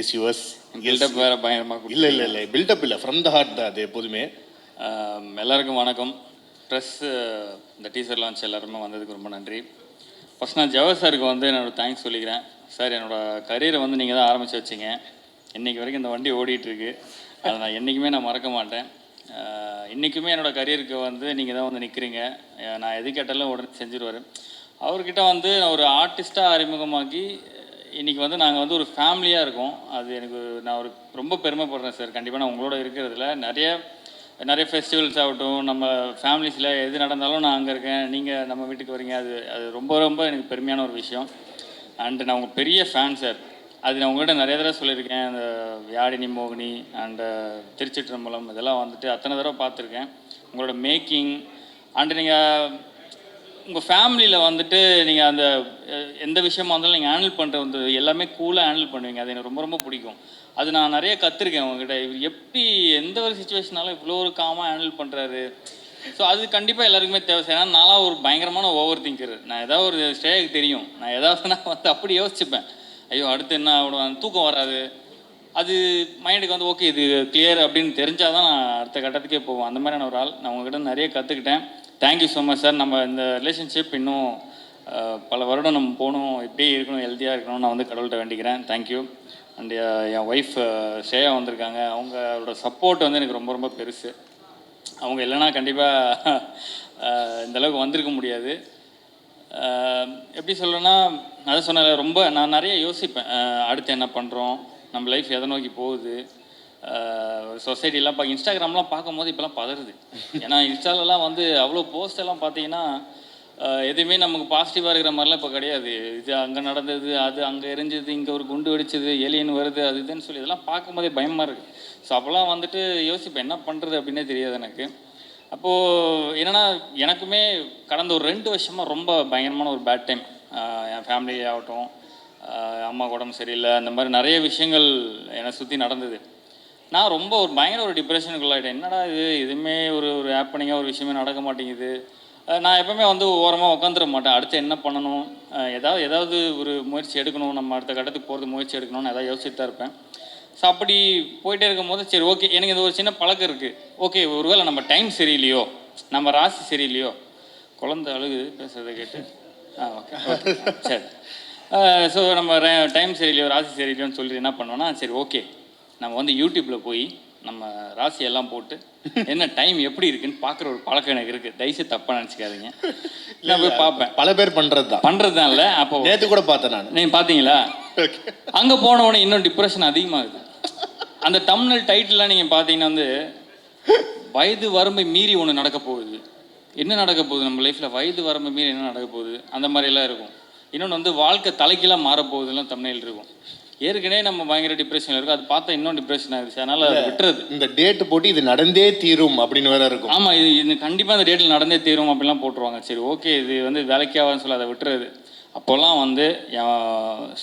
Is yours. Build up வேறு பயங்கரமாக இல்லை பில்டப் இல்லை, ஃப்ரம் த ஹார்ட் தான் அது எப்போதுமே. எல்லாருக்கும் வணக்கம். ப்ரெஸ் இந்த டீசர் லான்ச் எல்லாருமே வந்ததுக்கு ரொம்ப நன்றி. ஃபஸ்ட் நான் ஜவஹர் சாருக்கு வந்து என்னோட தேங்க்ஸ் சொல்லிக்கிறேன். சார், என்னோடய கரியரை வந்து நீங்கள் தான் ஆரம்பித்து வச்சிங்க. இன்றைக்கி வரைக்கும் இந்த வண்டி ஓடிட்டுருக்கு. அதை நான் என்றைக்குமே நான் மறக்க மாட்டேன். இன்றைக்குமே என்னோடய கரியருக்கு வந்து நீங்கள் தான் வந்து நிற்கிறீங்க. நான் எது கேட்டாலும் உடனே செஞ்சுருவார். அவர்கிட்ட வந்து ஒரு ஆர்டிஸ்ட்டாக அறிமுகமாக்கி இன்றைக்கி வந்து நாங்கள் வந்து ஒரு ஃபேமிலியாக இருக்கோம். அது எனக்கு நான் ஒரு ரொம்ப பெருமைப்படுறேன் சார். கண்டிப்பாக நான் உங்களோட இருக்கிறதுல நிறைய ஃபெஸ்டிவல்ஸ் ஆகட்டும், நம்ம ஃபேமிலிஸில் எது நடந்தாலும் நான் அங்கே இருக்கேன், நீங்கள் நம்ம வீட்டுக்கு வரீங்க. அது ரொம்ப ரொம்ப எனக்கு பெருமையான ஒரு விஷயம். அண்டு நான் உங்கள் பெரிய ஃபேன் சார். அது நான் உங்கள்கிட்ட நிறைய தடவை சொல்லியிருக்கேன். அந்த யாழினி மோகினி அண்டு திருச்சிற்றம்பலம் இதெல்லாம் வந்துட்டு அத்தனை தடவை பார்த்துருக்கேன். உங்களோட மேக்கிங் அண்டு நீங்கள் உங்கள் ஃபேமிலியில் வந்துட்டு நீங்கள் அந்த எந்த விஷயமா இருந்தாலும் நீங்கள் ஹேண்டில் பண்ணுற வந்து எல்லாமே கூலாக ஹேண்டில் பண்ணுவீங்க. அது எனக்கு ரொம்ப ரொம்ப பிடிக்கும். அது நான் நிறைய கற்றுருக்கேன் உங்ககிட்ட. இவர் எப்படி எந்த ஒரு சுச்சுவேஷனாலும் இவ்வளோ ஒரு காமாக ஹேண்டில் பண்ணுறாரு. ஸோ அது கண்டிப்பாக எல்லாருக்குமே தேவை. ஏன்னா நான்லாம் ஒரு பயங்கரமான ஓவர் திங்கர். நான் ஏதாவது ஒரு ஸ்டேஜுக்கு தெரியும், நான் ஏதாவதுனா வந்து அப்படி யோசிச்சுப்பேன். ஐயோ அடுத்து என்ன ஆகிடும், தூக்கம் வராது. அது மைண்டுக்கு வந்து ஓகே இது கிளியர் அப்படின்னு தெரிஞ்சால் தான் நான் அடுத்த கட்டத்துக்கே போவோம். அந்த மாதிரியான ஒரு ஆள். நான் உங்ககிட்ட நிறைய கற்றுக்கிட்டேன். Thank you so much sir. நம்ம இந்த ரிலேஷன்ஷிப் இன்னும் பல வருடம் நம்ம போகணும், இப்படி இருக்கணும், ஹெல்த்தியாக இருக்கணும்னு நான் வந்து கடவுள்கிட்ட வேண்டிக்கிறேன். Thank you. And N wife Shreya வந்திருக்காங்க. அவங்களோட சப்போர்ட் வந்து எனக்கு ரொம்ப ரொம்ப பெருசு. அவங்க இல்லைன்னா கண்டிப்பாக இந்தளவுக்கு வந்திருக்க முடியாது. எப்படி சொல்கிறேன்னா, அதை சொன்ன ரொம்ப நான் நிறைய யோசிப்பேன். அடுத்து என்ன பண்ணுறோம், நம்ம லைஃப் எதை நோக்கி போகுது. சொசைட்டிலாம் இன்ஸ்டாகிராம்லாம் பார்க்கும்போது இப்போலாம் பதறுது. ஏன்னா இன்ஸ்டாலெலாம் வந்து அவ்வளோ போஸ்டெல்லாம் பார்த்தீங்கன்னா எதுவுமே நமக்கு பாசிட்டிவாக இருக்கிற மாதிரிலாம் இப்போ கிடையாது. இது அங்கே நடந்தது, அது அங்கே எரிஞ்சது, இங்கே ஒரு குண்டு வெடிச்சது, ஏலியன் வருது, அது இதுன்னு சொல்லி இதெல்லாம் பார்க்கும்போதே பயமாக இருக்குது. ஸோ அப்போல்லாம் வந்துட்டு யோசிப்பேன் என்ன பண்ணுறது அப்படின்னே தெரியாது எனக்கு. அப்போது என்னென்னா எனக்குமே கடந்த ஒரு 2 வருஷமாக ரொம்ப பயங்கரமான ஒரு பேட் டைம். என் ஃபேமிலி ஆகட்டும், அம்மா உடம்பு சரியில்லை, அந்த மாதிரி நிறைய விஷயங்கள் என்னை சுற்றி நடந்தது. நான் ரொம்ப ஒரு பயங்கர ஒரு டிப்ரெஷனுக்குள்ளாயிட்டேன். என்னடா இது எதுவுமே ஒரு ஹேப்பனிங்காக ஒரு விஷயமே நடக்க மாட்டேங்குது. நான் எப்போவுமே வந்து ஓரமாக உட்காந்துட மாட்டேன். அடுத்து என்ன பண்ணணும், ஏதாவது ஒரு முயற்சி எடுக்கணும், நம்ம அடுத்த கட்டத்துக்கு போகிறது முயற்சி எடுக்கணும்னு ஏதாவது யோசிச்சுட்டு தான் இருப்பேன். ஸோ அப்படி போயிட்டே இருக்கும்போது சரி ஓகே, எனக்கு இது ஒரு சின்ன பழக்கம் இருக்குது. ஓகே, ஒருவேளை நம்ம டைம் சரியில்லையோ, நம்ம ராசி சரியில்லையோ, குழந்தை அழுகுது பேசுகிறத கேட்டு. ஓகே சரி. ஸோ நம்ம டைம் சரியில்லையோ, ராசி சரியில்லையோன்னு சொல்லிட்டு என்ன பண்ணுவோன்னா, சரி ஓகே நம்ம வந்து யூடியூப்பில் போய் நம்ம ராசியெல்லாம் போட்டு என்ன டைம் எப்படி இருக்குன்னு பார்க்குற ஒரு பழக்கம் எனக்கு இருக்குது. தயவுசெய்து தப்பாக நினச்சிக்காதீங்க. நான் போய் பார்ப்பேன். பல பேர் பண்ணுறது தான் இல்லை. அப்போ நேற்று கூட பார்த்தேன் நான். நீங்கள் பார்த்தீங்களா? அங்கே போனவுடனே இன்னும் டிப்ரெஷன் அதிகமாகுது. அந்த தம்ப்நெயில் டைட்டில்லாம் நீங்கள் பார்த்தீங்கன்னா வந்து வயது வரம்பை மீறி ஒன்று நடக்க போகுது. என்ன நடக்க போகுது நம்ம லைஃப்பில், வயது வரம்பை மீறி என்ன நடக்க போகுது, அந்த மாதிரியெல்லாம் இருக்கும். இன்னொன்று வந்து வாழ்க்கை தலைக்கெல்லாம் மாறப்போகுதுலாம் தம்ப்நெயில் இருக்கும். ஏற்கனவே நம்ம பயங்கர டிப்ரெஷன் இருக்கும். அது பார்த்தா இன்னும் டிப்ரெஷன் ஆகிடுச்சு. அதனால் அதை விட்டுறது. இந்த டேட்டு போட்டு இது நடந்தே தீரும் அப்படின்னு வேற இருக்கும். ஆமாம், இது கண்டிப்பாக இந்த டேட்டில் நடந்தே தீரும் அப்படிலாம் போட்டுருவாங்க. சரி ஓகே இது வந்து வேலைக்கு ஆகாதுன்னு சொல்லி அதை விட்டுறது. அப்போல்லாம் வந்து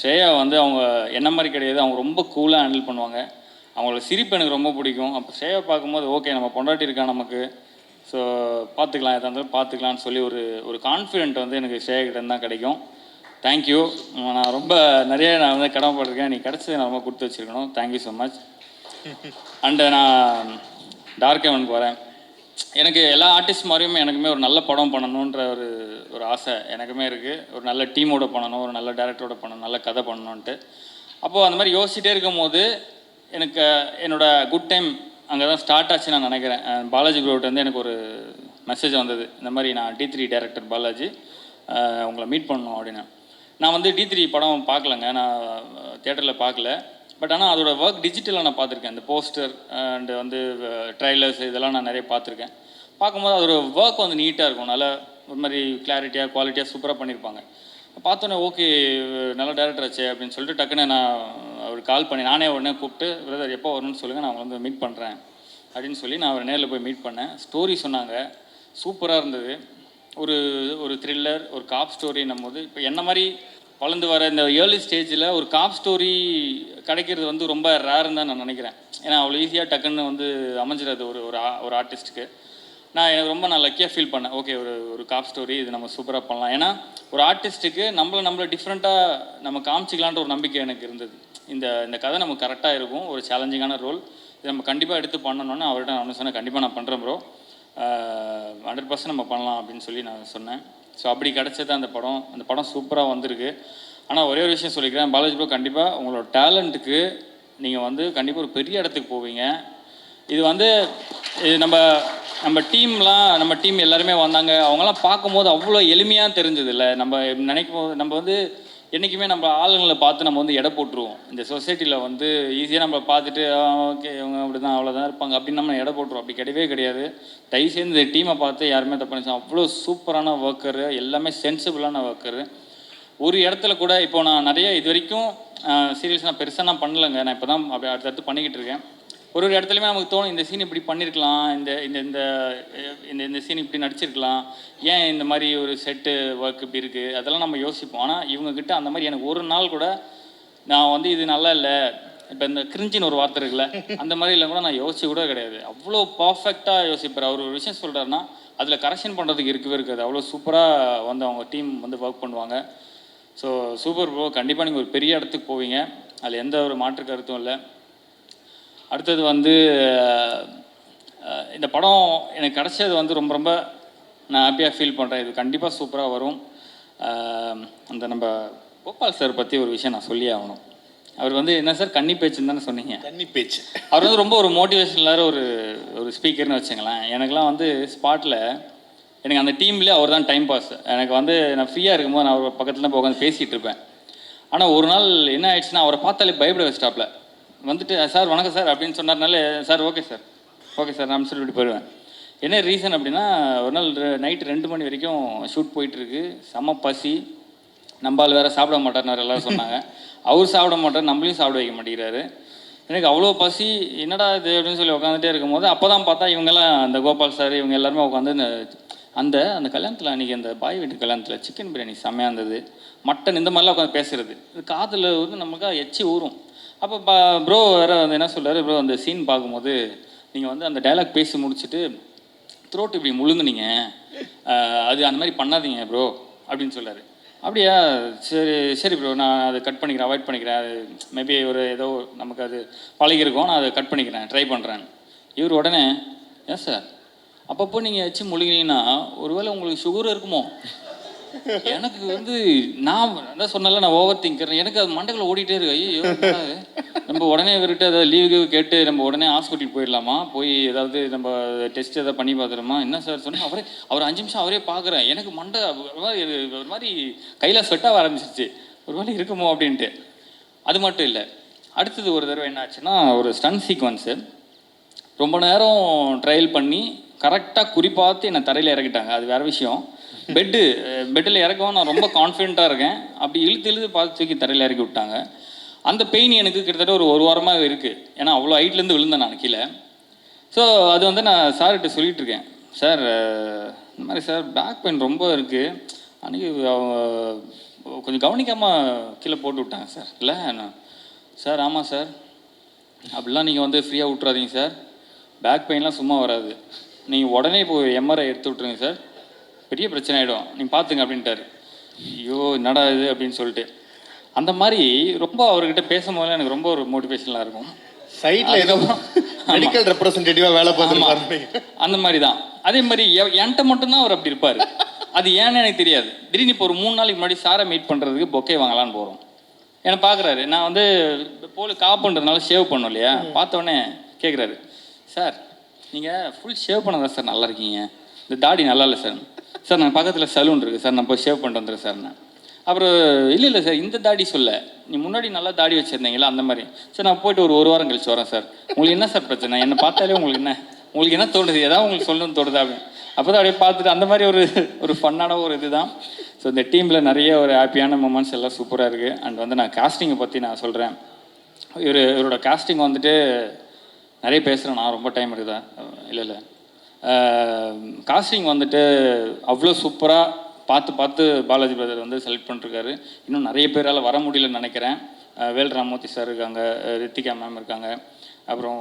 ஸ்ரேயா வந்து அவங்க என்ன மாதிரி கிடையாது. அவங்க ரொம்ப கூலாக ஹேண்டில் பண்ணுவாங்க. அவங்களோட சிரிப்பு எனக்கு ரொம்ப பிடிக்கும். அப்போ ஸ்ரேயா பார்க்கும்போது ஓகே நம்ம பொண்டாட்டி இருக்கா நமக்கு, ஸோ பார்த்துக்கலாம், எதாக இருந்தாலும் பார்த்துக்கலான்னு சொல்லி ஒரு கான்ஃபிடென்ட் வந்து எனக்கு ஸ்ரேயா கிட்ட தான் கிடைக்கும். தேங்க்யூ. நான் ரொம்ப நிறைய நான் வந்து கடமைப்பட்டிருக்கேன். நீ கிடச்சது நான் ரொம்ப கொடுத்து வச்சுருக்கணும். Thank you so much. அண்டு நான் டார்க் ஹெவனுக்கு வரேன். எனக்கு எல்லா ஆர்டிஸ்ட் மாதிரியுமே எனக்குமே ஒரு நல்ல படம் பண்ணணுன்ற ஒரு ஆசை எனக்குமே இருக்குது. ஒரு நல்ல டீமோட பண்ணணும், ஒரு நல்ல டேரக்டரோட பண்ணணும், நல்ல கதை பண்ணணுன்ட்டு. அப்போது அந்த மாதிரி யோசிச்சிட்டே இருக்கும் போது எனக்கு என்னோடய குட் டைம் அங்கே தான் ஸ்டார்ட் ஆச்சு நான் நினைக்கிறேன். பாலாஜி ப்ரோட்ட வந்து எனக்கு ஒரு மெசேஜ் வந்தது. இந்த மாதிரி நான் D3 டேரக்டர் பாலாஜி உங்களை மீட் பண்ணணும் அப்படின்னு. நான் வந்து D3 படம் பார்க்கலங்க, நான் தியேட்டரில் பார்க்கல. பட் ஆனால் அதோட ஒர்க் டிஜிட்டலாக நான் பார்த்துருக்கேன். இந்த போஸ்டர் அண்டு வந்து ட்ரைலர்ஸ் இதெல்லாம் நான் நிறைய பார்த்துருக்கேன். பார்க்கும்போது அதோட ஒர்க் வந்து நீட்டாக இருக்கும். நல்லா ஒரு மாதிரி கிளாரிட்டியாக குவாலிட்டியாக சூப்பராக பண்ணியிருப்பாங்க. பார்த்தோன்னே ஓகே நல்ல டேரக்டர் ஆச்சு அப்படின்னு சொல்லிட்டு டக்குன்னு நான் அவருக்கு கால் பண்ணி நானே உடனே கூப்பிட்டு பிரதர் எப்போ வரணும்னு சொல்லுங்கள், நான் வந்து மீட் பண்ணுறேன் அப்படின்னு சொல்லி நான் அவர் நேரில் போய் மீட் பண்ணேன். ஸ்டோரி சொன்னாங்க, சூப்பராக இருந்தது. ஒரு த்ரில்லர், ஒரு காப் ஸ்டோரின்னும் போது இப்போ என்ன மாதிரி வளர்ந்து வர இந்த ஏர்லி ஸ்டேஜில் ஒரு காப் ஸ்டோரி கிடைக்கிறது வந்து ரொம்ப ரேருன்னு தான் நான் நினைக்கிறேன். ஏன்னா அவ்வளோ ஈஸியாக டக்குன்னு வந்து அமைஞ்சிடாது ஒரு ஆர்டிஸ்ட்டுக்கு. எனக்கு ரொம்ப நான் லக்கியாக ஃபீல் பண்ணேன். ஓகே ஒரு காப் ஸ்டோரி இது நம்ம சூப்பராக பண்ணலாம். ஏன்னா ஒரு ஆர்டிஸ்ட்டுக்கு நம்மளை டிஃப்ரெண்ட்டாக நம்ம காமிச்சிக்கலான்ற ஒரு நம்பிக்கை எனக்கு இருந்தது. இந்த இந்த கதை நமக்கு கரெக்டாக இருக்கும், ஒரு சேலஞ்சிங்கான ரோல், இது நம்ம கண்டிப்பாக எடுத்து பண்ணணும்னு அவர்கிட்ட நான் சொன்னேன். கண்டிப்பாக நான் பண்ணுறேன் ப்ரோ, 100% நம்ம பண்ணலாம் அப்படின்னு சொல்லி நான் சொன்னேன். ஸோ அப்படி கிடச்சது அந்த படம் சூப்பராக வந்திருக்கு. ஆனால் ஒரே ஒரு விஷயம் சொல்லிக்கிறேன், பாலாஜி ப்ரோ கண்டிப்பாக உங்களோட டேலண்ட்டுக்கு நீங்கள் வந்து கண்டிப்பாக ஒரு பெரிய இடத்துக்கு போவீங்க. இது வந்து இது நம்ம டீம் எல்லாருமே வந்தாங்க, அவங்களாம் பார்க்கும்போது அவ்வளோ எளிமையாக தெரிஞ்சது இல்லை. நம்ம நினைக்கும் போது நம்ம வந்து என்றைக்குமே நம்ம ஆளுங்களை பார்த்து நம்ம வந்து எடை போட்டுருவோம். இந்த சொசைட்டியில் வந்து ஈஸியாக நம்ம பார்த்துட்டு ஓகே இவங்க அப்படி தான் அவ்வளோதான் இருப்பாங்க அப்படின்னு நம்ம எடை போட்டுருவோம். அப்படி கிடையவே கிடையாது. தயவுசெய்து இந்த டீமை பார்த்து யாருமே தப்பு நினச்சோம். அவ்வளோ சூப்பரான ஒர்க்கரு, எல்லாமே சென்சிபிளான ஒர்க்கரு. ஒரு இடத்துல கூட இப்போ நான் நிறைய இது வரைக்கும் சீரியல்ஸ் நான் பெருசாக நான் பண்ணலைங்க, நான் இப்போ தான் அப்படி அடுத்தடுத்து பண்ணிக்கிட்டு இருக்கேன். ஒரு இடத்துலையுமே நமக்கு தோணும் இந்த சீன் இப்படி பண்ணியிருக்கலாம், இந்த இந்த இந்த இந்த சீன் இப்படி நடிச்சிருக்கலாம், ஏன் இந்த மாதிரி ஒரு செட்டு ஒர்க் இப்படி இருக்குது, அதெல்லாம் நம்ம யோசிப்போம். ஆனால் இவங்கக்கிட்ட அந்த மாதிரி எனக்கு ஒரு நாள் கூட நான் வந்து இது நல்லா இல்லை, இப்போ இந்த கிரிஞ்சின்னு ஒரு வார்த்தை இருக்குல்ல, அந்த மாதிரி இல்லை கூட நான் யோசிச்சு கூட கிடையாது. அவ்வளோ பர்ஃபெக்டாக யோசிப்பார். அவர் ஒரு விஷயம் சொல்கிறாருன்னா அதில் கரெக்ஷன் பண்ணுறதுக்கு இருக்கவே இருக்காது. அவ்வளோ சூப்பராக வந்து அவங்க டீம் வந்து ஒர்க் பண்ணுவாங்க. ஸோ சூப்பர் ப்ரோ, கண்டிப்பாக நீங்கள் ஒரு பெரிய இடத்துக்கு போவீங்க, அதில் எந்த ஒரு மாற்று கருத்தும் இல்லை. அடுத்தது வந்து இந்த படம் எனக்கு கிடச்சது வந்து ரொம்ப ரொம்ப நான் ஹாப்பியாக ஃபீல் பண்ணுறேன். இது கண்டிப்பாக சூப்பராக வரும். அந்த நம்ம கோபால் சார் பற்றி ஒரு விஷயம் நான் சொல்லி ஆகணும். அவர் வந்து என்ன சார் கன்னி பேச்சுன்னு தானே சொன்னீங்க? கன்னி பேச்சு. அவர் வந்து ரொம்ப ஒரு மோட்டிவேஷனலாக ஒரு ஸ்பீக்கர்னு வச்சுங்களேன். எனக்குலாம் வந்து ஸ்பாட்டில் எனக்கு அந்த டீம்லேயே அவர் தான் டைம் பாஸ். எனக்கு வந்து நான் ஃப்ரீயாக இருக்கும்போது நான் அவர் பக்கத்தில் தான் உட்காந்து பேசிகிட்டு இருப்பேன். ஆனால் ஒரு நாள் என்ன ஆயிடுச்சுன்னா அவரை பார்த்தாலே பயப்பட வச்சிட்டாப்ல. வந்துட்டு சார் வணக்கம் சார் அப்படின்னு சொன்னார்னாலே சார் ஓகே சார் நான் சொல்லிட்டு போயிடுவேன். என்ன ரீசன் அப்படின்னா, ஒரு நாள் நைட்டு 2 மணி வரைக்கும் ஷூட் போயிட்டுருக்கு, செம்ம பசி, நம்பால் வேறு சாப்பிட மாட்டார்னார் எல்லோரும் சொன்னாங்க. அவர் சாப்பிட மாட்டார், நம்மளையும் சாப்பிட வைக்க மாட்டேங்கிறாரு. எனக்கு அவ்வளோ பசி, என்னடா இது அப்படின்னு சொல்லி உட்காந்துட்டே இருக்கும்போது அப்போ தான் பார்த்தா இவங்கெல்லாம் அந்த கோபால் சார் இவங்க எல்லாருமே உட்காந்து அந்த அந்த கல்யாணத்தில் அன்றைக்கி அந்த பாய் வீட்டு கல்யாணத்தில் சிக்கன் பிரியாணி செம்மையாக இருந்தது, மட்டன், இந்த மாதிரிலாம் உட்காந்து பேசுகிறது. இது காதில் வந்து நமக்கு எச்சி ஊறும். அப்போ ப்ரோ வேறு வந்து என்ன சொல்கிறாரு, ப்ரோ அந்த சீன் பார்க்கும்போது நீங்கள் வந்து அந்த டைலாக் பேசி முடிச்சுட்டு த்ரோட் இப்படி முழுங்குனீங்க, அது அந்த மாதிரி பண்ணாதீங்க ப்ரோ அப்படின்னு சொல்கிறாரு. அப்படியா, சரி ப்ரோ, நான் அதை கட் பண்ணிக்கிறேன், அவாய்ட் பண்ணிக்கிறேன், அது மேபி ஒரு ஏதோ நமக்கு அது பழகிருக்கோம், நான் அதை கட் பண்ணிக்கிறேன், ட்ரை பண்ணுறேன். இவர் உடனே ஏன் சார் அப்பப்போ நீங்கள் வச்சு முழுங்கினீங்கன்னா ஒருவேளை உங்களுக்கு சுகர் இருக்குமோ? எனக்கு வந்து நான் அதான் சொன்னால நான் ஓவர் திங்கிறேன், எனக்கு அது மண்டைக்குள்ள ஓடிட்டே இருக்கு. ஐயோ நம்ம உடனே இவர்கிட்ட ஏதாவது லீவு கேட்டு நம்ம உடனே ஹாஸ்பிட்டல் போயிடலாமா, போய் ஏதாவது நம்ம டெஸ்ட் எதாவது பண்ணி பார்த்துருமா, என்ன சார் சொன்னால் அவர் 5 நிமிஷம் அவரே பார்க்குறேன். எனக்கு மண்டை ஒரு மாதிரி கையில் ஸ்வெட்டாக ஆரம்பிச்சிருச்சு, ஒரு வேளை இருக்குமோ அப்படின்ட்டு. அது மட்டும் இல்லை, அடுத்தது ஒரு தடவை என்ன ஆச்சுன்னா, ஒரு ஸ்டன் சீக்வன்ஸு ரொம்ப நேரம் ட்ரையல் பண்ணி கரெக்டாக குறிப்பாத்து என்னை தரையில் இறக்கிட்டாங்க. அது வேறு விஷயம். பெட்டில் இறக்கவும் நான் ரொம்ப கான்ஃபிடென்ட்டாக இருக்கேன். அப்படி இழுத்து பார்த்து தூக்கி தரையில் இறக்கி விட்டாங்க. அந்த பெயின் எனக்கு கிட்டத்தட்ட ஒரு வாரமாக இருக்குது. ஏன்னா அவ்வளோ ஹைட்லேருந்து விழுந்தேன் நான் கீழே. ஸோ அது வந்து நான் சார்கிட்ட சொல்லிகிட்டு இருக்கேன், சார் இந்த மாதிரி சார் பேக் பெயின் ரொம்ப இருக்குது, அன்றைக்கி கொஞ்சம் கவனிக்காமல் கீழே போட்டு விட்டாங்க சார். இல்லை சார், ஆமாம் சார், அப்படிலாம் நீங்கள் வந்து ஃப்ரீயாக விட்றாதீங்க சார், பேக் பெயின்லாம் சும்மா வராது, நீங்கள் உடனே போய் எம்ஆர்ஐ எடுத்து விட்ருங்க சார், பெரிய பிரச்சனை ஆகிடும், நீங்கள் பார்த்துங்க அப்படின்ட்டார். ஐயோ என்னடா இது அப்படின்னு சொல்லிட்டு அந்த மாதிரி ரொம்ப அவர்கிட்ட பேசும்போது எனக்கு ரொம்ப ஒரு மோட்டிவேஷனலாக இருக்கும். சைடில் ஏதோ மெடிக்கல் ரெப்ரசன்டேட்டிவாக வேலை பார்த்துருப்பாங்க அந்த மாதிரி தான். அதே மாதிரி என்கிட்ட மட்டும்தான் அவர் அப்படி இருப்பார். அது ஏன்னு எனக்கு தெரியாது. திடீர்னு இப்போ ஒரு 3 நாளைக்கு முன்னாடி சாரை மீட் பண்ணுறதுக்கு பொக்கே வாங்கலான்னு போகிறோம். என்னை பார்க்குறாரு, நான் வந்து போல் காப்புன்றதுனால ஷேவ் பண்ணோம் இல்லையா, பார்த்தோன்னே கேட்குறாரு, சார் நீங்கள் ஃபுல் ஷேவ் பண்ணதான் சார் நல்லா இருக்கீங்க, இந்த தாடி நல்லா இல்லை சார். சார் நான் பக்கத்தில் சலூன் இருக்குது சார், நான் போய் ஷேவ் பண்ணிட்டு வந்துடுறேன் சார். நான் அப்புறம் இல்லை சார், இந்த தாடி சொல்ல, நீ முன்னாடி நல்லா தாடி வச்சுருந்தீங்களா அந்த மாதிரி. சார் நான் போய்ட்டு ஒரு வாரம் கழிச்சு வரேன் சார். உங்களுக்கு என்ன சார் பிரச்சனை, என்னை பார்த்தாலே உங்களுக்கு என்ன தோணுது, ஏதாவது உங்களுக்கு சொல்லணும்னு தோணுதா அப்படின்னு. அப்போ தான் அப்படியே பார்த்துட்டு அந்த மாதிரி ஒரு ஃபன்னான ஒரு இது தான். ஸோ இந்த டீமில் நிறைய ஒரு ஹாப்பியான மூமெண்ட்ஸ் எல்லாம் சூப்பராக இருக்குது. அண்ட் வந்து நான் காஸ்டிங்கை பற்றி நான் சொல்கிறேன். இவரோட காஸ்டிங் வந்துட்டு நிறைய பேசுகிறேன் நான், ரொம்ப டைம் இருக்குதா? இல்லை காஸ்டிங் வந்துட்டு அவ்வளோ சூப்பராக பார்த்து பாலாஜி பிரதர் வந்து செலக்ட் பண்ணிருக்காரு. இன்னும் நிறைய பேரால் வர முடியலன்னு நினைக்கிறேன். வேல் ராமூர்த்தி சார் இருக்காங்க, ரித்திகா மேம் இருக்காங்க, அப்புறம்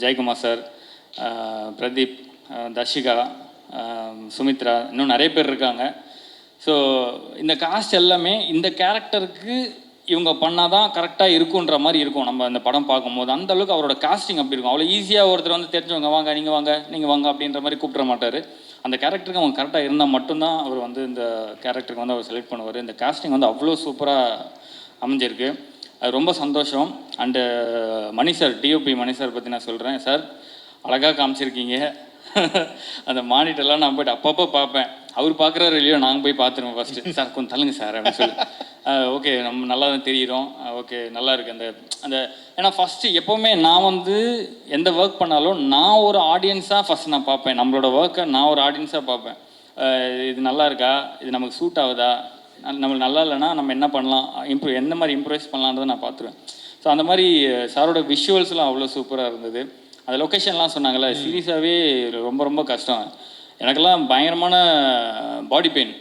ஜெயக்குமார் சார், பிரதீப், தர்ஷிகா, சுமித்ரா, இன்னும் நிறைய பேர் இருக்காங்க. ஸோ இந்த காஸ்ட் எல்லாமே இந்த கேரக்டருக்கு இவங்க பண்ணாதான் கரெக்டாக இருக்குன்ற மாதிரி இருக்கும் நம்ம அந்த படம் பார்க்கும்போது. அந்த அளவுக்கு அவரோட காஸ்டிங் அப்படி இருக்கும். அவ்வளோ ஈஸியாக ஒருத்தர் வந்து தெரிஞ்சவங்க வாங்க நீங்கள் வாங்க அப்படின்ற மாதிரி கூப்பிட மாட்டார். அந்த கேரக்டருக்கு அவங்க கரெக்டாக இருந்தால் மட்டும்தான் அவர் வந்து இந்த கேரக்டருக்கு வந்து அவர் செலக்ட் பண்ணுவார். இந்த காஸ்டிங் வந்து அவ்வளோ சூப்பராக அமைஞ்சிருக்கு. அது ரொம்ப சந்தோஷம். And Mani sir, DOP Mani sir பற்றி நான் சொல்கிறேன். சார் அழகாக காமிச்சிருக்கீங்க. அந்த மானிட்டர்லாம் நான் போய்ட்டு அப்பப்போ பார்ப்பேன். அவர் பார்க்குறாரு இல்லையோ நாங்கள் போய் பார்த்துருவோம் ஃபஸ்ட்டு. சார் கொஞ்சம் தள்ளுங்க சார் அப்படின்னு சொல்லி ஓகே நம்ம நல்லா தான் தெரிகிறோம், ஓகே நல்லா இருக்குது அந்த அந்த ஏன்னா ஃபஸ்ட்டு எப்போவுமே நான் வந்து எந்த ஒர்க் பண்ணாலும் நான் ஒரு ஆடியன்ஸாக ஃபஸ்ட் நான் பார்ப்பேன். நம்மளோட ஒர்க்கை நான் ஒரு ஆடியன்ஸாக பார்ப்பேன். இது நல்லா இருக்கா, இது நமக்கு சூட் ஆகுதா, நம்மளுக்கு நல்லா இல்லைன்னா நம்ம என்ன பண்ணலாம், எந்த மாதிரி இம்ப்ரூவைஸ் பண்ணலான்றதை நான் பார்த்துருவேன். ஸோ அந்த மாதிரி சாரோட விஷுவல்ஸ்லாம் அவ்வளோ சூப்பராக இருந்தது. அந்த லொக்கேஷன்லாம் சொன்னாங்கல்ல, சீரியஸாகவே ரொம்ப ரொம்ப கஷ்டம். எனக்கெல்லாம் பயங்கரமான பாடி பெயின்.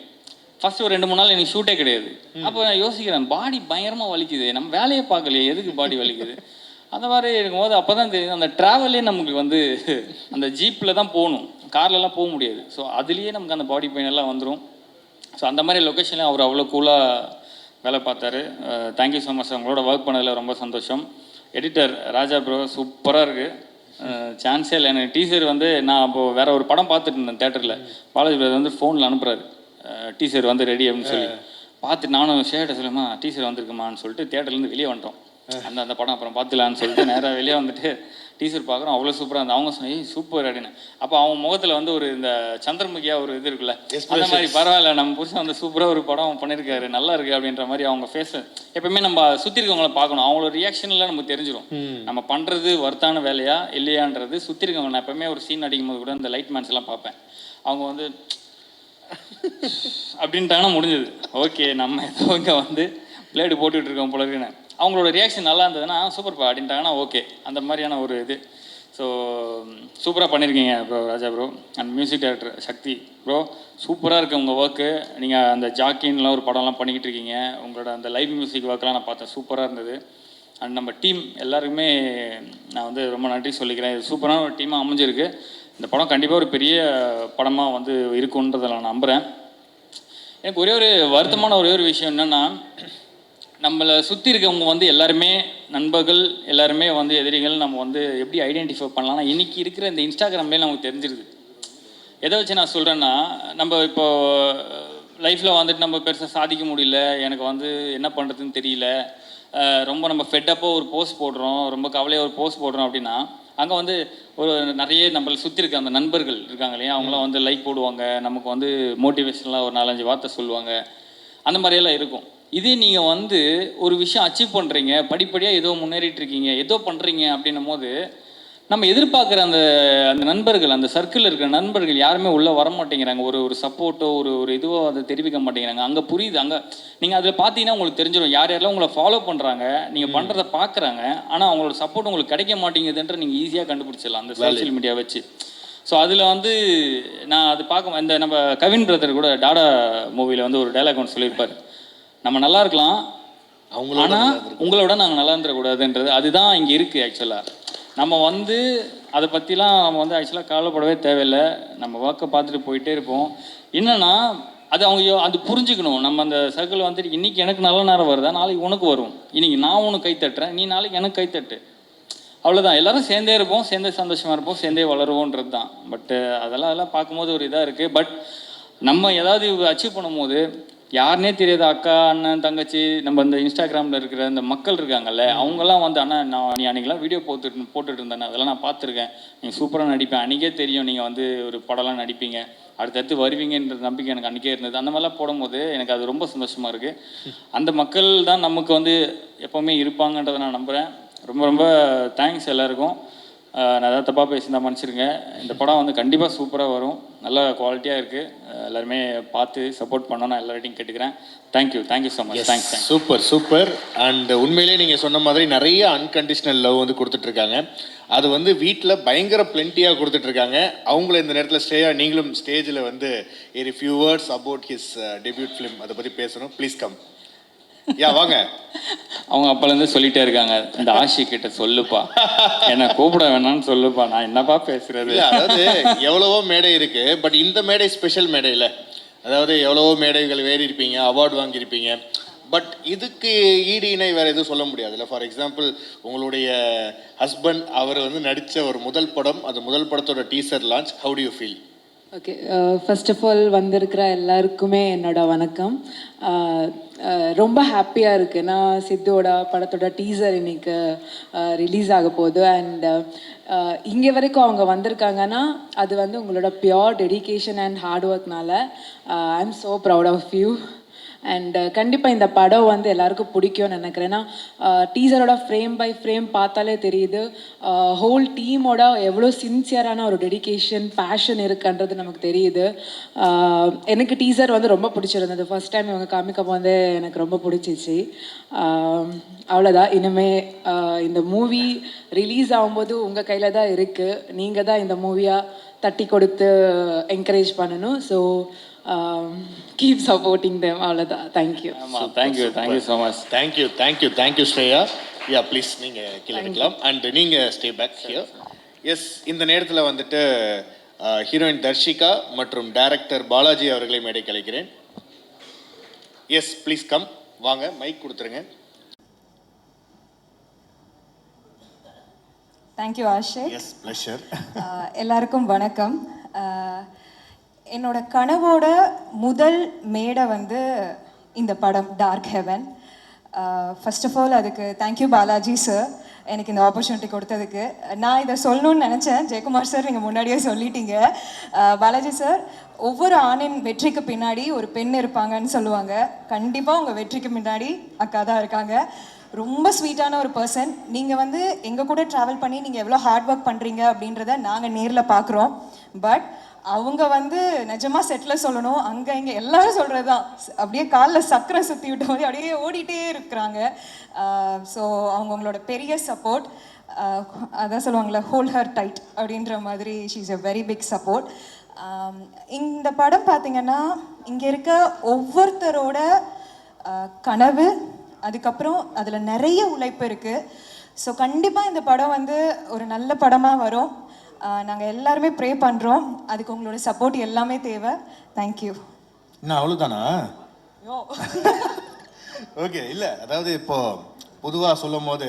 ஃபஸ்ட்டு ஒரு 2-3 நாள் எனக்கு ஷூட்டே கிடையாது. அப்போ நான் யோசிக்கிறேன், பாடி பயங்கரமாக வலிக்குது, நம்ம வேலையே பார்க்கலையே, எதுக்கு பாடி வலிக்குது அந்த மாதிரி இருக்கும்போது அப்போ தான் தெரியுது அந்த ட்ராவலே நமக்கு வந்து அந்த ஜீப்பில் தான் போகணும், கார்லலாம் போக முடியாது. ஸோ அதுலேயே நமக்கு அந்த பாடி பெயின் எல்லாம் வந்துடும். ஸோ அந்த மாதிரி லொக்கேஷனில் அவர் அவ்வளோ கூலாக வேலை பார்த்தாரு. Thank you so much. அவங்களோட ஒர்க் பண்ணதில் ரொம்ப சந்தோஷம். எடிட்டர் ராஜா ப்ரோ சூப்பராக இருக்குது. சான்ஸே இல்லை. எனக்கு டீசர் வந்து நான் அப்போது வேறு ஒரு படம் பார்த்துட்டு இருந்தேன் தேட்டரில். பாலாஜி பிரதர் வந்து ஃபோனில் அனுப்புகிறாரு டீசர் வந்து ரெடி அப்படின்னு சொல்லி. பார்த்துட்டு நானும் ஷேர்ட்டை சொல்லுமா டீசர் வந்திருக்குமான்னு சொல்லிட்டு தேட்டர்லேருந்து வெளியே வந்துட்டோம். அந்த படம் அப்புறம் பார்த்துலான்னு சொல்லிட்டு நேராக வெளியே வந்துட்டு டீசர் பார்க்குறோம். அவ்வளோ சூப்பராக இருந்தது. அவங்க சொன்னேன் ஏய் சூப்பர் அப்படின்னு. அப்போ அவங்க முகத்தில் வந்து ஒரு இந்த சந்திரமுகியாக ஒரு இது இருக்குல்ல, அந்த மாதிரி பரவாயில்ல நம்ம புருஷன் வந்து சூப்பராக ஒரு படம் பண்ணியிருக்காரு, நல்லா இருக்குது அப்படின்ற மாதிரி அவங்க ஃபேஸை எப்பவுமே நம்ம சுற்றி இருக்கவங்கள பார்க்கணும். அவங்களோட ரியாக்ஷன்லாம் நமக்கு தெரிஞ்சிடும் நம்ம பண்ணுறது ஒர்த்தான வேலையா இல்லையான்றது. சுற்றி இருக்கவங்க நான் எப்பவுமே ஒரு சீன் அடிக்கும் போது கூட இந்த லைட் மேன்ஸ் எல்லாம் பார்ப்பேன். அவங்க வந்து அப்படின்ட்டாங்கன்னா முடிஞ்சது, ஓகே நம்ம ஏதோ இங்கே வந்து பிளேடு போட்டுக்கிட்டு இருக்கோம் போல இருக்குன்னு. அவங்களோட ரியாக்ஷன் நல்லா இருந்ததுன்னா சூப்பர்ப்பா அப்படின்ட்டாங்கன்னா ஓகே, அந்த மாதிரியான ஒரு இது. ஸோ சூப்பராக பண்ணியிருக்கீங்க bro Raja bro. And music director Sakthi bro சூப்பராக இருக்குது உங்கள் ஒர்க்கு. நீங்கள் அந்த ஜாக்கின்லாம் ஒரு படம்லாம் பண்ணிக்கிட்டு இருக்கீங்க. உங்களோட அந்த லைவ் மியூசிக் ஒர்க்கெலாம் நான் பார்த்தேன், சூப்பராக இருந்தது. அண்ட் நம்ம டீம் எல்லாருக்குமே நான் வந்து ரொம்ப நன்றி சொல்லிக்கிறேன். இது சூப்பரான ஒரு டீமாக அமைஞ்சிருக்கு. இந்த படம் கண்டிப்பாக ஒரு பெரிய படமாக வந்து இருக்குன்றதை நான் நம்புகிறேன். எனக்கு ஒரே ஒரு வருத்தமான ஒரே ஒரு விஷயம் என்னென்னா, நம்மளை சுற்றி இருக்கவங்க வந்து எல்லாருமே நண்பர்கள், எல்லாருமே வந்து எதிரிகள். நம்ம வந்து எப்படி ஐடென்டிஃபை பண்ணலாம்னா இன்றைக்கி இருக்கிற இந்த இன்ஸ்டாகிராம்லேயே நமக்கு தெரிஞ்சிருது. எதை வச்சு நான் சொல்கிறேன்னா, நம்ம இப்போ லைஃப்பில் வந்துட்டு நம்ம பெருசாக சாதிக்க முடியல, எனக்கு வந்து என்ன பண்ணுறதுன்னு தெரியல, ரொம்ப நம்ம ஃபெட்டப்பாக ஒரு போஸ்ட் போடுறோம், ரொம்ப கவலையாக ஒரு போஸ்ட் போடுறோம் அப்படின்னா அங்கே வந்து ஒரு நிறைய நம்மளை சுற்றி இருக்க அந்த நண்பர்கள் இருக்காங்க இல்லையா, அவங்களாம் வந்து லைக் போடுவாங்க, நமக்கு வந்து மோட்டிவேஷனலாக ஒரு 4-5 வார்த்தை சொல்லுவாங்க, அந்த மாதிரியெல்லாம் இருக்கும். இதே நீங்கள் வந்து ஒரு விஷயம் அச்சீவ் பண்ணுறீங்க, படிப்படியாக ஏதோ முன்னேறிட்டு இருக்கீங்க, ஏதோ பண்ணுறீங்க அப்படின்னும் போது நம்ம எதிர்பார்க்குற அந்த அந்த நண்பர்கள், அந்த சர்க்கிளில் இருக்கிற நண்பர்கள் யாருமே உள்ளே வர மாட்டேங்கிறாங்க. ஒரு சப்போர்ட்டோ ஒரு இதுவோ அதை தெரிவிக்க மாட்டேங்கிறாங்க. அங்கே புரியுது, அங்கே நீங்கள் அதில் பார்த்தீங்கன்னா உங்களுக்கு தெரிஞ்சிடும் யார் யாரெல்லாம் உங்களை ஃபாலோ பண்ணுறாங்க, நீங்கள் பண்ணுறதை பார்க்குறாங்க, ஆனால் அவங்களோட சப்போர்ட் உங்களுக்கு கிடைக்க மாட்டேங்குதுன்ற நீங்கள் ஈஸியாக கண்டுபிடிச்சிடலாம் அந்த சோஷியல் மீடியா வச்சு. ஸோ அதில் வந்து நான் அது பார்க்க இந்த நம்ம கவின் பிரதர் கூட டாடா மூவியில் வந்து ஒரு டைலாக் ஒன்று சொல்லியிருப்பார், நம்ம நல்லா இருக்கலாம் ஆனால் உங்களோட நாங்கள் நல்லா இருந்துடக்கூடாதுன்றது. அதுதான் இங்கே இருக்குது ஆக்சுவலாக. நம்ம வந்து அதை பற்றிலாம் நம்ம வந்து ஆக்சுவலாக கவலைப்படவே தேவையில்லை. நம்ம ஒர்க்கை பார்த்துட்டு போயிட்டே இருப்போம். என்னென்னா அது அவங்க அது புரிஞ்சுக்கணும். நம்ம அந்த சர்க்கிள் வந்துட்டு இன்றைக்கி எனக்கு நல்ல நேரம் வருதா, நாளைக்கு உனக்கு வரும். இன்றைக்கி நான் உனக்கு கை தட்டுறேன், நீ நாளைக்கு எனக்கு கை தட்டு. அவ்வளோதான். எல்லோரும் சேர்ந்தே இருப்போம், சேர்ந்தே சந்தோஷமாக இருப்போம், சேர்ந்தே வளருவோன்றது தான். பட்டு அதெல்லாம் பார்க்கும்போது ஒரு இதாக இருக்குது. பட் நம்ம ஏதாவது அச்சீவ் பண்ணும்போது யாருனே தெரியாத அக்கா, அண்ணன், தங்கச்சி, நம்ம இந்த இன்ஸ்டாகிராமில் இருக்கிற இந்த மக்கள் இருக்காங்கல்ல, அவங்கெல்லாம் வந்து அண்ணா நீ அன்றைக்கெலாம் வீடியோ போட்டுட்டு இருந்தேன், அதெல்லாம் நான் பார்த்துருக்கேன், நீங்கள் சூப்பராக நடிப்பேன், அன்றைக்கே தெரியும் நீங்கள் வந்து ஒரு படம்லாம் நடிப்பீங்க, அடுத்தடுத்து வருவீங்கன்ற நம்பிக்கை எனக்கு அன்றைக்கே இருந்தது. அந்த மாதிரிலாம் போடும்போது எனக்கு அது ரொம்ப சந்தோஷமாக இருக்குது. அந்த மக்கள் தான் நமக்கு வந்து எப்போவுமே இருப்பாங்கன்றதை நான் நம்புகிறேன். ரொம்ப ரொம்ப தேங்க்ஸ் எல்லாருக்கும். நான் ஏதாவது தப்பாக பேசியிருந்தா மன்னிச்சிருங்க. இந்த படம் வந்து கண்டிப்பாக சூப்பராக வரும், நல்ல குவாலிட்டியாக இருக்குது. எல்லாருமே பார்த்து சப்போர்ட் பண்ணணும் நான் எல்லார்ட்டையும் கேட்டுக்கிறேன். Thank you so much. Thanks. Super. And உண்மையிலே நீங்கள் சொன்ன மாதிரி நிறைய அன்கண்டிஷனல் லவ் வந்து கொடுத்துட்ருக்காங்க. அது வந்து வீட்டில் பயங்கர பிளென்ட்டியாக கொடுத்துட்ருக்காங்க. அவங்கள இந்த நேரத்தில் நீங்களும் ஸ்டேஜில் வந்து ஒரு few words about his debut film அதை பற்றி பேசணும். Please come. வாங்க. அவங்க அப்பாலேருந்து சொல்லிட்டே இருக்காங்க, இந்த ஆஷி கிட்ட சொல்லுப்பா, என்ன கூப்பிட வேணாம்னு சொல்லுப்பா, நான் என்னப்பா பேசுறது. அதாவது எவ்வளவோ மேடை இருக்கு, பட் இந்த மேடை ஸ்பெஷல் மேடை இல்லை. அதாவது எவ்வளவோ மேடைகள் ஏறி இருப்பீங்க, அவார்டு வாங்கியிருப்பீங்க, பட் இதுக்கு ஈடு இணை வேறு எதுவும் சொல்ல முடியாதுல்ல. ஃபார் எக்ஸாம்பிள் உங்களுடைய ஹஸ்பண்ட் அவர் வந்து நடித்த ஒரு முதல் படம், அது முதல் படத்தோட teaser launch. How do you feel? Okay, first of all வந்திருக்கிற எல்லாருக்குமே என்னோட வணக்கம். ரொம்ப ஹாப்பியாக இருக்குது. நான் சித்தோட படத்தோட டீசர் இன்னைக்கு ரிலீஸ் ஆக போகுது. அண்ட் இங்கே வரைக்கும் அவங்க வந்திருக்காங்கன்னா அது வந்து உங்களோட பியோர் டெடிகேஷன் அண்ட் ஹார்ட் ஒர்க்னால. I am so proud of you. And கண்டிப்பாக இந்த படம் வந்து எல்லாருக்கும் பிடிக்கும்னு நினைக்கிறேன். ஏன்னா டீசரோட ஃப்ரேம் பை ஃப்ரேம் பார்த்தாலே தெரியுது ஹோல் டீமோட எவ்வளோ சின்சியரான ஒரு டெடிகேஷன் பேஷன் இருக்குன்றது நமக்கு தெரியுது. எனக்கு டீசர் வந்து ரொம்ப பிடிச்சிருந்தது. ஃபர்ஸ்ட் டைம் இவங்க காமிக்க போது எனக்கு ரொம்ப பிடிச்சிச்சு. அவ்வளோதான். இனிமேல் இந்த மூவி ரிலீஸ் ஆகும்போது உங்கள் கையில் தான் இருக்குது. நீங்கள் தான் இந்த மூவியாக தட்டி கொடுத்து என்கரேஜ் பண்ணணும். So keep supporting them. அவ்வளோதான். தேங்க்யூ. ஆமாம், thank you so much. Thank you Shreya. Yeah please நீங்கள் கீழே எடுக்கலாம். அண்ட் நீங்கள் ஸ்டே பேக் ஹியர். எஸ், இந்த நேரத்தில் வந்துட்டு ஹீரோயின் தர்ஷிகா மற்றும் டைரக்டர் பாலாஜி அவர்களை மேடைக்கு அழைக்கிறேன். எஸ் ப்ளீஸ் கம், வாங்க, மைக் கொடுத்துருங்க. தேங்க்யூ ஆஷிக். Yes, pleasure. எல்லாருக்கும் வணக்கம். என்னோட கனவோட முதல் மேடை வந்து இந்த படம் dark heaven. First of all அதுக்கு தேங்க்யூ பாலாஜி சார், எனக்கு இந்த ஆப்பர்ச்சுனிட்டி கொடுத்ததுக்கு. நான் இதை சொல்லணும்னு நினச்சேன், ஜெயக்குமார் சார் நீங்கள் முன்னாடியே சொல்லிட்டீங்க. பாலாஜி சார், ஒவ்வொரு ஆணின் வெற்றிக்கு பின்னாடி ஒரு பெண் இருப்பாங்கன்னு சொல்லுவாங்க. கண்டிப்பாக உங்கள் வெற்றிக்கு முன்னாடி அக்கா தான் இருக்காங்க. ரொம்ப ஸ்வீட்டான ஒரு பர்சன். நீங்கள் வந்து எங்கள் கூட ட்ராவல் பண்ணி நீங்கள் எவ்வளோ ஹார்ட் ஒர்க் பண்ணுறீங்க அப்படின்றத நாங்கள் நேரில் பார்க்குறோம். பட் அவங்க வந்து நிஜமாக செட்டில் சொல்லணும், அங்கே இங்கே எல்லாரும் சொல்கிறது தான், அப்படியே காலில் சக்கரை சுற்றி விட்ட மாதிரி அப்படியே ஓடிட்டே இருக்கிறாங்க. ஸோ அவங்களோட பெரிய சப்போர்ட், அதான் சொல்லுவாங்களே ஹோல் ஹர் டைட் அப்படின்ற மாதிரி, she is a very big support. இந்த படம் பார்த்திங்கன்னா இங்கே இருக்க ஒவ்வொருத்தரோட கனவு, அதுக்கப்புறம் அதில் நிறைய உழைப்பு இருக்குது. ஸோ கண்டிப்பாக இந்த படம் வந்து ஒரு நல்ல படமாக வரும். நாங்கள் எல்லாருமே ப்ரே பண்ணுறோம். அதுக்கு உங்களோட சப்போர்ட் எல்லாமே தேவை. தேங்க்யூ. என்ன அவ்வளோதானா? ஓகே. இல்லை, அதாவது இப்போது பொதுவாக சொல்லும் போது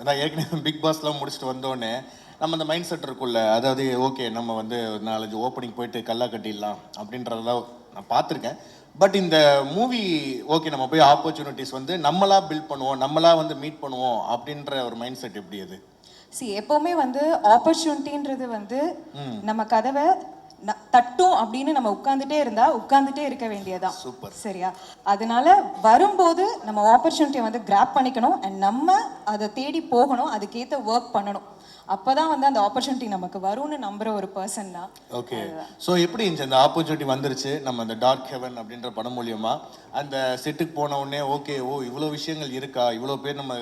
நான் ஏற்கனவே பிக் பாஸ்லாம் முடிச்சுட்டு வந்தோடனே நம்ம அந்த மைண்ட் செட் இருக்குல்ல, அதாவது ஓகே நம்ம வந்து ஒரு 4-5 ஓப்பனிங் போயிட்டு கல்லா கட்டிடலாம் அப்படின்றதெல்லாம் நான் பார்த்துருக்கேன். பட் இந்த மூவி ஓகே நம்ம போய் ஆப்பர்ச்சுனிட்டிஸ் வந்து நம்மளா பில்ட் பண்ணுவோம், நம்மளா வந்து மீட் பண்ணுவோம் அப்படின்ற ஒரு மைண்ட் செட் எப்படி அது? எப்போவுமே வந்து ஆப்பர்ச்சுனிட்டின்றது வந்து நம்ம கதவை தட்டும் அப்படின்னு நம்ம உட்காந்துட்டே இருக்க வேண்டியதான். சரியா? அதனால வரும்போது நம்ம ஆப்பர்ச்சுனிட்டியை வந்து கிராப் பண்ணிக்கணும். அண்ட் நம்ம அதை தேடி போகணும், அதுக்கேற்ற ஒர்க் பண்ணணும். அப்போதான் வந்து அந்த ஆப்பர்ச்சுனிட்டி நமக்கு வரும்னு நம்புற ஒரு பர்சன் தான். ஓகே. ஸோ எப்படி இருந்துச்சு அந்த ஆப்பர்ச்சுனிட்டி வந்துருச்சு நம்ம அந்த டார்க் ஹெவன் அப்படின்ற படம் மூலியமா அந்த செட்டுக்கு போன உடனே ஓகே, ஓ இவ்வளோ விஷயங்கள் இருக்கா, இவ்வளோ பேர் நம்ம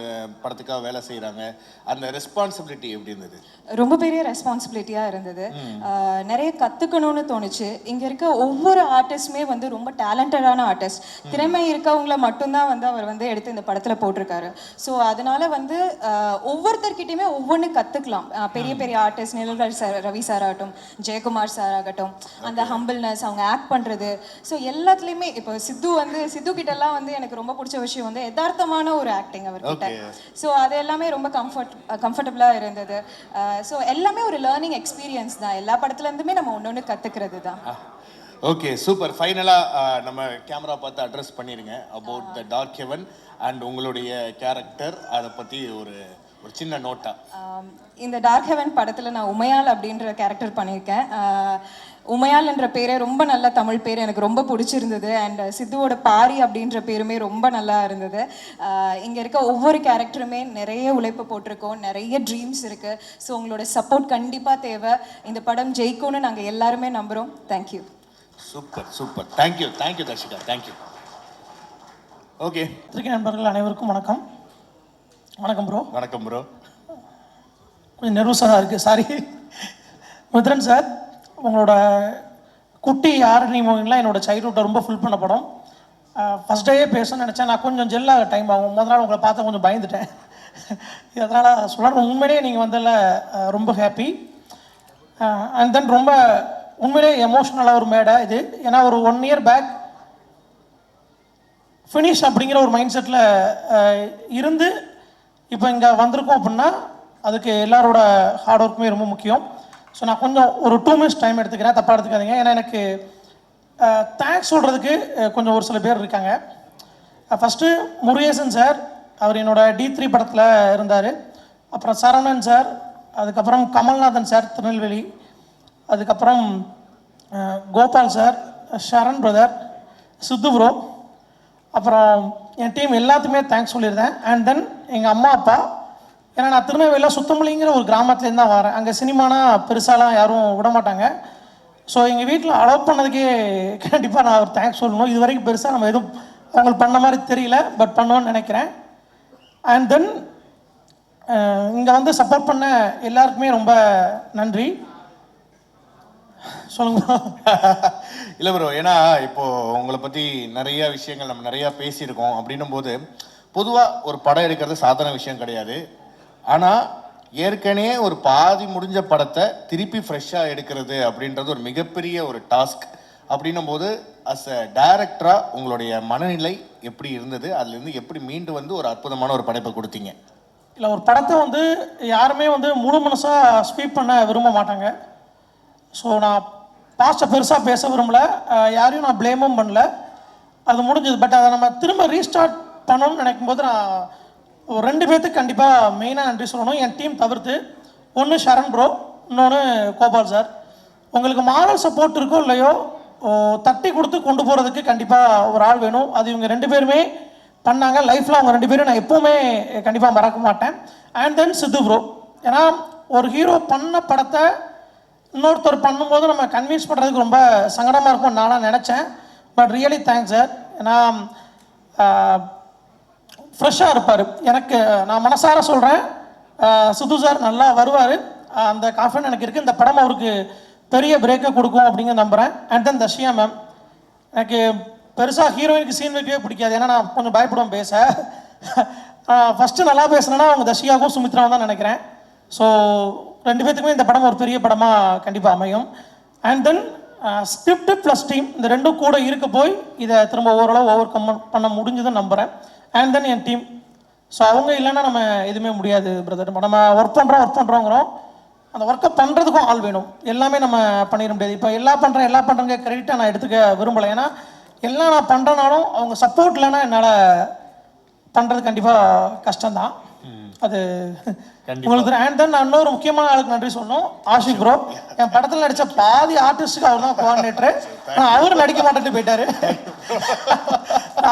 படத்துக்காக வேலை செய்கிறாங்க, அந்த ரெஸ்பான்சிபிலிட்டி எப்படி இருந்தது? ரொம்ப பெரிய ரெஸ்பான்சிபிலிட்டியாக இருந்தது. நிறைய கற்றுக்கணும்னு தோணுச்சு. இங்கே இருக்க ஒவ்வொரு ஆர்டிஸ்டுமே வந்து ரொம்ப டேலண்டடான ஆர்டிஸ்ட், திறமை இருக்கவங்கள மட்டும்தான் வந்து அவர் வந்து எடுத்து இந்த படத்தில் போட்டிருக்காரு. ஸோ அதனால வந்து ஒவ்வொருத்தர்கிட்டையுமே ஒவ்வொன்று கற்றுக்கலாம். பெரிய பெரிய ஆர்டிஸ்ட் நிழல்கள் சார், ரவி சார் ஆகட்டும், ஜெயக்குமார் சார் ஆகட்டும், அந்த ஹம்பிள்னஸ், அவங்க ஆக்ட் பண்ணுறது, ஸோ எல்லாத்துலேயுமே இப்போ சித்து கிட்டலாம் வந்து எனக்கு ரொம்ப பிடிச்ச விஷயம் வந்து யதார்த்தமான ஒரு ஆக்டிங் அவர்கிட்ட. ஸோ அது எல்லாமே ரொம்ப கம்ஃபர்டபுளாக இருந்தது. ஸோ எல்லாமே ஒரு லேர்னிங் எக்ஸ்பீரியன்ஸ் தான். எல்லா படத்துலேருந்துமே நம்ம ஒன்று கற்றுக்கிறது தான். Okay, super. ஃபைனலாக நம்ம கேமரா பார்த்து அட்ரஸ் பண்ணிடுங்க about the Dark Heaven and உங்களுடைய கேரக்டர், அதை பற்றி ஒரு சின்ன நோட்டா. இந்த டார்க் ஹெவன் படத்தில் நான் உமையால் அப்படின்ற கேரக்டர் பண்ணியிருக்கேன். உமையால் என்ற பேரே ரொம்ப நல்ல தமிழ் பேர், எனக்கு ரொம்ப பிடிச்சிருந்தது. அண்ட் சித்துவோட பாரி அப்படின்ற பேருமே ரொம்ப நல்லா இருந்தது. இங்கே இருக்க ஒவ்வொரு கேரக்டருமே நிறைய உழைப்பு போட்டிருக்கோம், நிறைய ட்ரீம்ஸ் இருக்குது. ஸோ உங்களோட சப்போர்ட் கண்டிப்பாக தேவை. இந்த படம் ஜெயிக்கும்னு நாங்கள் எல்லாருமே நம்புகிறோம். Thank you. Super. Thank you Dharshika. Thank you. Okay, பத்திரிகை நண்பர்கள் அனைவருக்கும் வணக்கம். வணக்கம் ப்ரோ. கொஞ்சம் நர்வஸாக தான் இருக்குது, சாரி. மித்ரன் சார், உங்களோட குட்டி யாரணி மூவிங்லாம் என்னோடய சைல்ட்ஹுட்டை ரொம்ப ஃபுல் பண்ண படம். ஃபஸ்ட் டேயே பேசணும்னு நினச்சேன். நான் கொஞ்சம் ஜெல்லாக டைம் ஆகும். முதல் நாள் உங்களை பார்த்து கொஞ்சம் பயந்துட்டேன். அதனால் சொல்கிறேன், உண்மையிலேயே நீங்கள் வந்ததில் ரொம்ப ஹாப்பி. அண்ட் தென் ரொம்ப உண்மையிலே எமோஷ்னலாக ஒரு மேடை இது. ஏன்னா ஒரு 1 இயர் பேக் ஃபினிஷ் அப்படிங்கிற ஒரு மைண்ட் செட்டில் இருந்து இப்போ இங்கே வந்திருக்கோம் அப்படின்னா அதுக்கு எல்லாரோட ஹார்ட் ஒர்க்குமே ரொம்ப முக்கியம். ஸோ நான் கொஞ்சம் ஒரு 2 minutes டைம் எடுத்துக்கிறேன், தப்பாக எடுத்துக்காதீங்க. ஏன்னா எனக்கு தேங்க்ஸ் சொல்கிறதுக்கு கொஞ்சம் ஒரு சில பேர் இருக்காங்க. ஃபஸ்ட்டு முருகேசன் சார், அவர் என்னோட D3 படத்தில் இருந்தார். அப்புறம் சரவணன் சார், அதுக்கப்புறம் கமல்நாதன் சார் திருநெல்வேலி, அதுக்கப்புறம் கோபால் சார், ஷரண் பிரதர், சித்து ப்ரோ, அப்புறம் என் டீம் எல்லாத்துக்குமே தேங்க்ஸ் சொல்லியிருந்தேன். அண்ட் தென் எங்கள் அம்மா அப்பா, ஏன்னா நான் திருநெல்வேலியில் சுத்தமல்லிங்கிற ஒரு கிராமத்துலேருந்து தான் வரேன். அங்கே சினிமானா பெருசாலாம் யாரும் விட மாட்டாங்க. ஸோ எங்கள் வீட்டில் அலோவ் பண்ணதுக்கே கண்டிப்பாக நான் ஒரு தேங்க்ஸ் சொல்லணும். இது வரைக்கும் பெருசாக நம்ம எதுவும் அவங்களுக்கு பண்ண மாதிரி தெரியல, பட் பண்ணுவோன்னு நினைக்கிறேன். அண்ட் தென் இங்கே வந்து சப்போர்ட் பண்ண எல்லாருக்குமே ரொம்ப நன்றி. சொல்லுங்க. இல்லை ப்ரோ, ஏன்னா இப்போது உங்களை பற்றி நிறைய விஷயங்கள் நம்ம நிறையா பேசியிருக்கோம். அப்படின்னும் போது பொதுவாக ஒரு படம் எடுக்கிறது சாதாரண விஷயம் கிடையாது. ஆனால் ஏற்கனவே ஒரு பாதி முடிஞ்ச படத்தை திருப்பி ஃப்ரெஷ்ஷாக எடுக்கிறது அப்படின்றது ஒரு மிகப்பெரிய ஒரு டாஸ்க். அப்படின்னும் போது அஸ் அ டைரக்டராக உங்களுடைய மனநிலை எப்படி இருந்தது? அதுலேருந்து எப்படி மீண்டு வந்து ஒரு அற்புதமான ஒரு படைப்பை கொடுத்தீங்க? இல்லை, ஒரு படத்தை வந்து யாருமே வந்து முழு மனசாக ஸ்வீப் பண்ண விரும்ப மாட்டாங்க. ஸோ நான் பாஸ்ட்டை பெருசாக பேச விரும்பலை, யாரையும் நான் ப்ளேமும் பண்ணல, அது முடிஞ்சது. பட் அதை நம்ம திரும்ப ரீஸ்டார்ட் பண்ணணும்னு நினைக்கும் போது நான் ஒரு 2 பேர்த்துக்கு கண்டிப்பாக மெயினாக நன்றி சொல்லணும், என் டீம் தவிர்த்து. ஒன்று ஷரண் ப்ரோ, இன்னொன்று கோபால் சார். உங்களுக்கு மாரல் சப்போர்ட் இருக்கோ இல்லையோ, தட்டி கொடுத்து கொண்டு போகிறதுக்கு கண்டிப்பாக ஒரு ஆள் வேணும். அது இவங்க 2 பேருமே பண்ணாங்க. லைஃப்பில் அவங்க 2 பேரும் நான் எப்போவுமே கண்டிப்பாக மறக்க மாட்டேன். அண்ட் தென் சித்து ப்ரோ, ஏன்னா ஒரு ஹீரோ பண்ண படத்தை இன்னொருத்தர் பண்ணும்போது நம்ம கன்வின்ஸ் பண்ணுறதுக்கு ரொம்ப சங்கடமாக இருக்கும் நானாக நினச்சேன். But really thanks sir. ஏன்னா ஃப்ரெஷ்ஷாக இருப்பார். எனக்கு நான் மனசார சொல்கிறேன், சித்து சார் நல்லா வருவார், அந்த கான்ஃபிடன்ஸ் எனக்கு இருக்குது. இந்த படம் அவருக்கு பெரிய பிரேக்கை கொடுக்கும் அப்படிங்கிறது நம்புகிறேன். அண்ட் தென் தர்ஷியா மேம், எனக்கு பெருசாக ஹீரோயினுக்கு சீன் வைக்கவே பிடிக்காது, ஏன்னா நான் கொஞ்சம் பயப்படுவேன் பேச. ஃபஸ்ட்டு நல்லா பேசுனேன்னா அவங்க தர்ஷியாவுக்கும் சுமித்ராவும் தான் நினைக்கிறேன். ஸோ 2 பேத்துக்குமே இந்த படம் ஒரு பெரிய படமாக கண்டிப்பாக அமையும். And then script plus team, இந்த 2 கூட இருக்க போய் இதை திரும்ப ஓரளவு ஓவர் கம் பண்ண முடிஞ்சதுன்னு நம்புகிறேன். And then N team, so அவங்க இல்லைன்னா நம்ம எதுவுமே முடியாது பிரதர். நம்ம ஒர்க் பண்ணுறோங்கிறோம், அந்த ஒர்க்கை பண்ணுறதுக்கும் ஆள் வேணும். எல்லாமே நம்ம பண்ணிட முடியாது. இப்போ எல்லாம் பண்ணுறேங்க கிரெடிட்டாக நான் எடுத்துக்க விரும்பலை. ஏன்னா எல்லாம் நான் பண்ணுறனாலும் அவங்க சப்போர்ட் இல்லைன்னா என்னால் பண்ணுறது கண்டிப்பாக கஷ்டம்தான். அது உங்களுக்கு. அண்ட் தென் நான் இன்னொரு முக்கியமான ஆளுக்கு நன்றி சொல்லணும், ஆஷிக் ப்ரோ. என் படத்தில் நடித்த பாதி ஆர்டிஸ்ட்டுக்கு அவர் தான் கோஆர்டினேட்டரு. அவர் நடிக்க மாட்டேன்ட்டு போயிட்டாரு,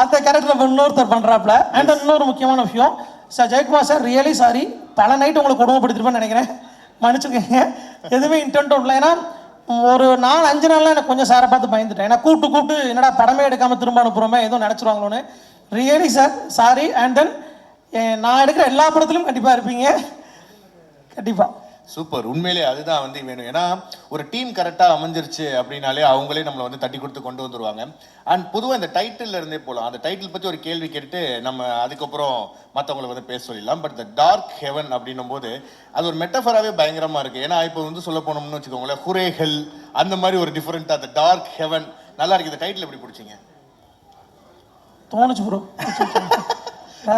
அந்த கேரக்டர் இன்னொருத்தர் பண்ணுறாப்புல. அண்ட் தென் இன்னொரு முக்கியமான விஷயம் sir, Jayakumar sir, really sorry, பல நைட்டு உங்களுக்கு கொடுமைப்படுத்திருப்பேன்னு நினைக்கிறேன், மன்னிச்சுக்கோங்க. எதுவுமே இன்டென்ட்டும் இல்லை. ஏன்னா ஒரு 4-5 நாள்லாம் எனக்கு கொஞ்சம் சாரை பார்த்து பயந்துட்டேன். ஏன்னா கூப்பிட்டு என்னடா படமே எடுக்காமல் திரும்ப அனுப்புகிறோமே, எதுவும் நினச்சிருவாங்களோன்னு. Really sir sorry. And then நான் எடுக்கிற எல்லா படத்துலையும் கண்டிப்பாக இருப்பீங்க, கண்டிப்பாக. சூப்பர். உண்மையிலே அதுதான் வந்து வேணும். ஏன்னா ஒரு டீம் கரெக்டாக அமைஞ்சிருச்சு அப்படின்னாலே அவங்களே நம்மளை வந்து தட்டி கொடுத்து கொண்டு வந்துடுவாங்க. அண்ட் பொதுவாக இந்த டைட்டில் இருந்தே போகலாம். அந்த டைட்டில் பற்றி ஒரு கேள்வி கேட்டுட்டு நம்ம அதுக்கப்புறம் மற்றவங்களை வந்து பேச சொல்லிடலாம். பட் இந்த டார்க் ஹெவன் அப்படின்னும் போது அது ஒரு மெட்டஃபராகவே பயங்கரமாக இருக்குது. ஏன்னா இப்போ வந்து சொல்ல போனோம்னு வச்சுக்கோங்களேன், ஹுரே ஹெல் அந்த மாதிரி ஒரு டிஃப்ரெண்ட்டாக அந்த டார்க் ஹெவன் நல்லா இருக்குது. இந்த டைட்டில் எப்படி பிடிச்சிங்க? தோணுச்சு ப்ரோ.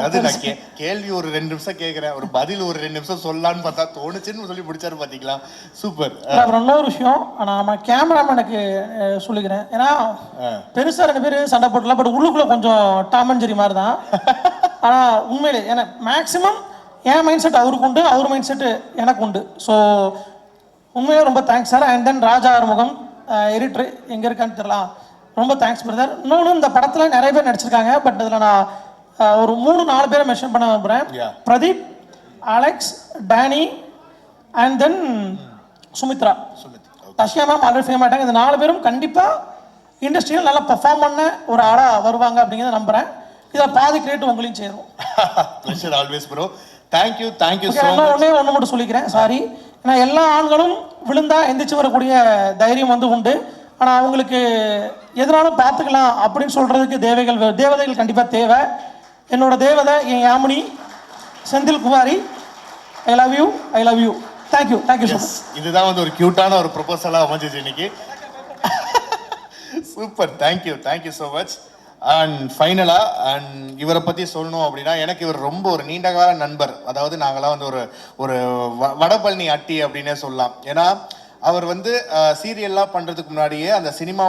அது நான் கேள்வி ஒரு 2 நிமிஷம் கேட்குறேன், ஒரு பதில் ஒரு 2 நிமிஷம் சொல்லலான்னு பார்த்தா தோணுச்சுன்னு சொல்லி பிடிச்சாரு பார்த்தீங்களா? சூப்பர். அப்புறம் இன்னொரு விஷயம், நான் கேமராமேனுக்கு சொல்லிக்கிறேன். ஏன்னா பெருசாக 2 பேர் சண்டை போட்டலாம், பட் உள்ளுக்குள்ளே கொஞ்சம் டாம் அண்ட் ஜெர்ரி மாதிரி தான். ஆனால் உண்மையிலே எனக்கு மேக்ஸிமம் என் மைண்ட் செட் அவருக்கு உண்டு, அவர் மைண்ட் செட்டு எனக்கு உண்டு. ஸோ உண்மையாக ரொம்ப thanks sir. And then Raja Arumugam editor, எங்கே இருக்கான்னு தெரியலாம், ரொம்ப தேங்க்ஸ் பிரதர். இன்னொன்று, இந்த படத்தில் நிறைய பேர் நடிச்சிருக்காங்க, பட் இதில் நான் ஒரு 3-4 பேரை மென்ஷன் பண்ண விரும்புகிறேன். Pradeep, Alex, Danny and then Sumithra. Tashya ma'am already fame ஆகிட்டாங்க. இந்த 4 பேரும் கண்டிப்பாக இண்டஸ்ட்ரியில் நல்லா பெர்ஃபார்ம் பண்ண ஒரு ஆளாக வருவாங்க அப்படிங்கிறத நம்புகிறேன். இதில் பாதி கிரேட் உங்களையும் சேரும். Pleasure always bro. Thank you so much. ஒன்று மட்டும் சொல்லிக்கிறேன், சாரி. ஏன்னா எல்லா ஆண்களும் விழுந்தா எந்திரிச்சு வரக்கூடிய தைரியம் வந்து உண்டு. ஆனால் அவங்களுக்கு எதனாலும் பார்த்துக்கலாம் அப்படின்னு சொல்கிறதுக்கு தேவதைகள் கண்டிப்பாக தேவை. என்னோட தேவதை என் Yamini Senthil Kumari. I love you. Thank you so much. இதுதான் வந்து ஒரு கியூட்டான ஒரு ப்ரொபோசலாக அமைஞ்சிச்சு இன்னைக்கு. Super. Thank you so much. And ஃபைனலாக அண்ட் இவரை பற்றி சொல்லணும் அப்படின்னா எனக்கு இவர் ரொம்ப ஒரு நீண்டகால நண்பர். அதாவது நாங்களாம் வந்து ஒரு ஒரு வடபழனி அட்டி அப்படின்னே சொல்லலாம். ஏன்னா அவர் வந்து சீரியல்லாம் பண்ணுறதுக்கு முன்னாடியே அந்த சினிமா